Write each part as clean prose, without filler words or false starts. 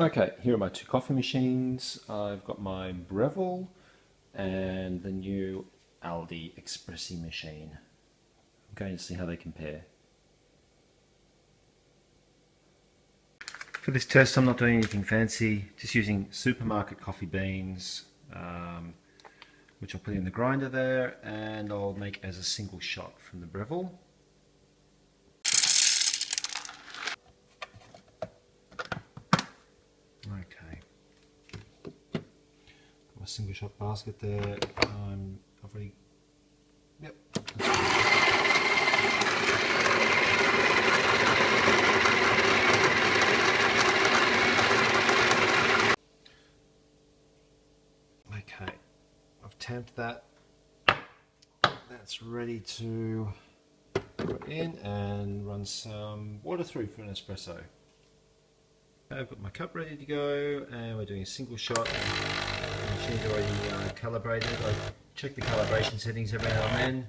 Okay, here are my two coffee machines. I've got my Breville and the new Aldi Expressi machine. I'm going to see how they compare. For this test I'm not doing anything fancy, just using supermarket coffee beans, which I'll put in the grinder there, and I'll make as a single shot from the Breville. Okay, got my single shot basket there. I've already, yep. Okay, I've tamped that. That's ready to put in and run some water through for an espresso. I've got my cup ready to go, and we're doing a single shot. The machine's already calibrated. I check the calibration settings every now and then.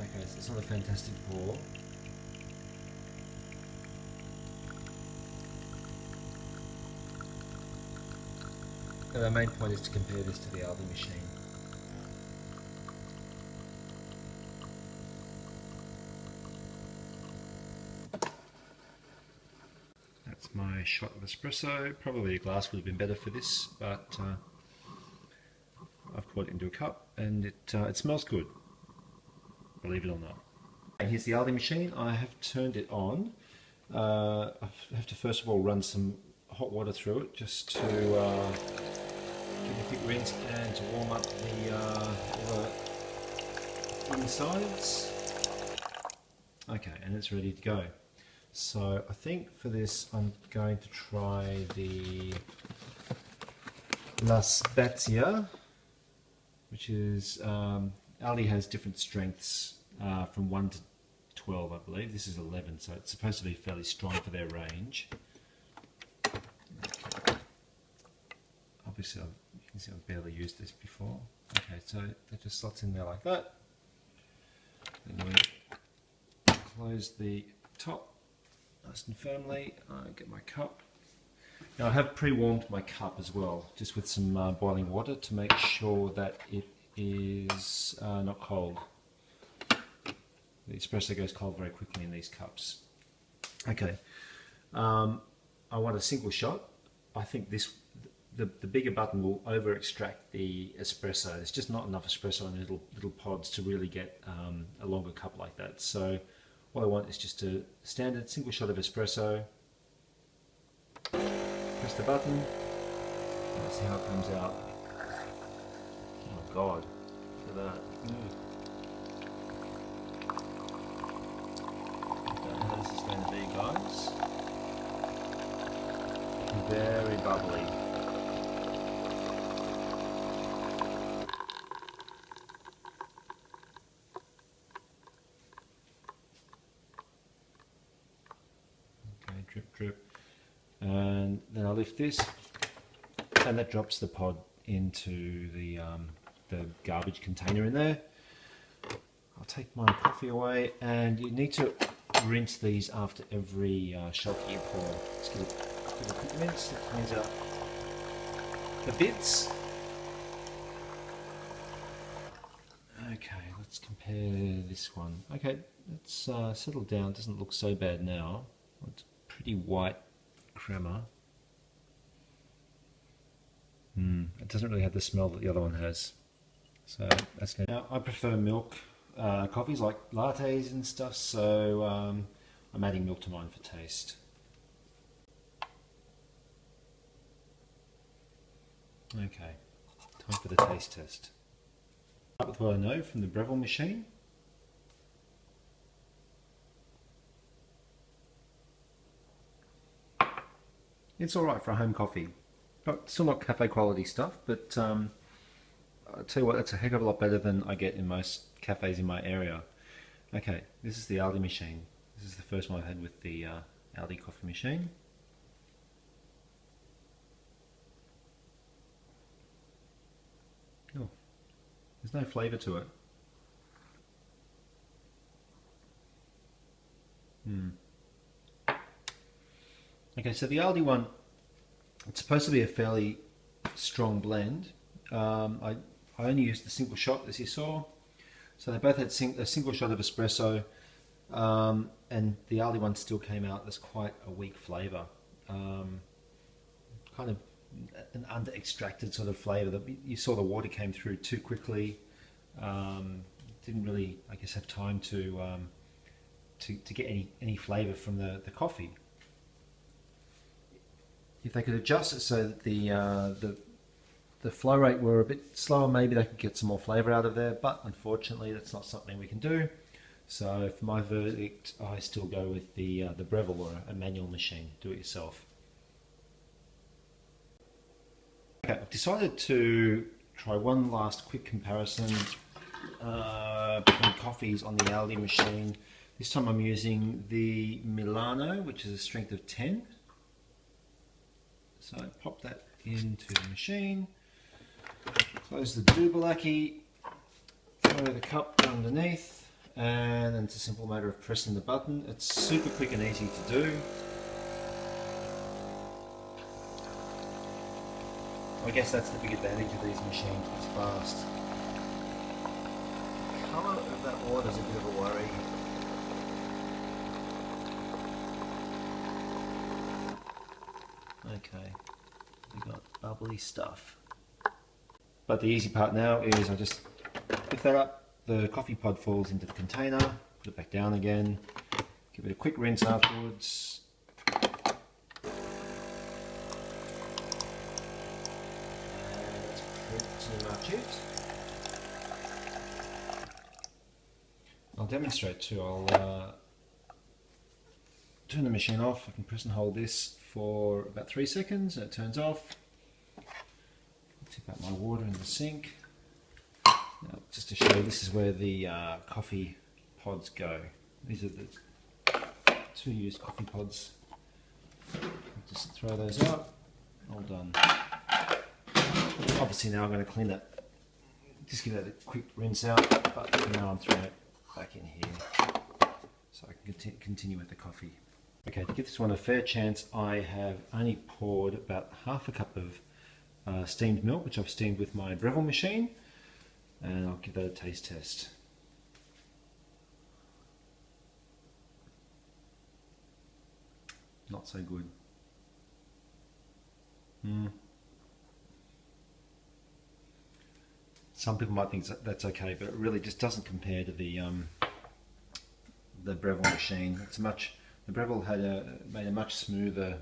Okay, so it's not a fantastic pour. And our main point is to compare this to the Aldi machine. That's my shot of espresso. Probably a glass would have been better for this, but I've poured it into a cup, and it smells good, believe it or not. And here's the Aldi machine. I have turned it on. I have to first of all run some hot water through it just to give it a quick rinse and to warm up the insides. Okay, and it's ready to go. So I think for this I'm going to try the La Spezi, which is, Aldi has different strengths from 1 to 12 I believe. This is 11, so it's supposed to be fairly strong for their range. Okay. Obviously you can see I've barely used this before. Okay, so that just slots in there like that. Then we close the top nice and firmly. Get my cup. Now I have pre-warmed my cup as well, just with some boiling water to make sure that it is not cold. The espresso goes cold very quickly in these cups. Okay, I want a single shot. I think the bigger button will over extract the espresso. There's just not enough espresso in little pods to really get a longer cup like that. So what I want is just a standard single shot of espresso. Press the button. Let's see how it comes out. Oh God, look at that. Don't know how this is going to be, guys. Very bubbly. Okay, drip, drip. And then I lift this, and that drops the pod into the garbage container in there. I'll take my coffee away, and you need to rinse these after every shot that you pour. Just give it a quick rinse. That cleans out the bits. Okay, let's compare this one. Okay, it's settled down. It doesn't look so bad now. It's pretty white crema. It doesn't really have the smell that the other one has. So that's good. Now I prefer milk coffees like lattes and stuff, so I'm adding milk to mine for taste. Okay, time for the taste test. Start with what I know from the Breville machine. It's alright for a home coffee. Still not cafe quality stuff, but I'll tell you what, that's a heck of a lot better than I get in most cafes in my area. Okay, this is the Aldi machine. This is the first one I've had with the Aldi coffee machine. Oh, there's no flavour to it. Okay, so the Aldi one, it's supposed to be a fairly strong blend. I only used the single shot, as you saw. So they both had a single shot of espresso, and the Aldi one still came out as quite a weak flavour. Kind of an under-extracted sort of flavour. You saw the water came through too quickly. Didn't really, I guess, have time to get any flavour from the coffee. If they could adjust it so that the flow rate were a bit slower, maybe they could get some more flavour out of there, but unfortunately that's not something we can do. So for my verdict, I still go with the Breville or a manual machine, do it yourself. Okay, I've decided to try one last quick comparison between coffees on the Aldi machine. This time I'm using the Milano, which is a strength of 10. So I pop that into the machine, close the Dubalaki, throw the cup underneath, and then it's a simple matter of pressing the button. It's super quick and easy to do. I guess that's the big advantage of these machines, it's fast. The colour of that water is a bit of a worry. Okay, we got bubbly stuff. But the easy part now is I just lift that up, the coffee pod falls into the container, put it back down again, give it a quick rinse afterwards. And that's pretty much it. I'll demonstrate too. I'll turn the machine off. I can press and hold this for about 3 seconds and it turns off. Tip out my water in the sink. Now, just to show you, this is where the coffee pods go. These are the 2 used coffee pods. Just throw those out. All done. Obviously now I'm going to clean that. Just give that a quick rinse out, but now I'm throwing it back in here so I can continue with the coffee. Okay, to give this one a fair chance, I have only poured about half a cup of steamed milk, which I've steamed with my Breville machine, and I'll give that a taste test. Not so good. Some people might think that's okay, but it really just doesn't compare to the Breville machine. The Breville made a much smoother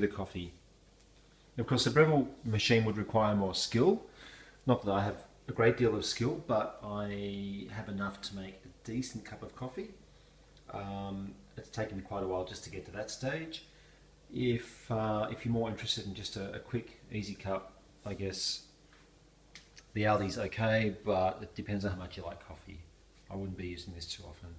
coffee. Of course, the Breville machine would require more skill. Not that I have a great deal of skill, but I have enough to make a decent cup of coffee. It's taken me quite a while just to get to that stage. If you're more interested in just a quick, easy cup, I guess the Aldi's okay, but it depends on how much you like coffee. I wouldn't be using this too often.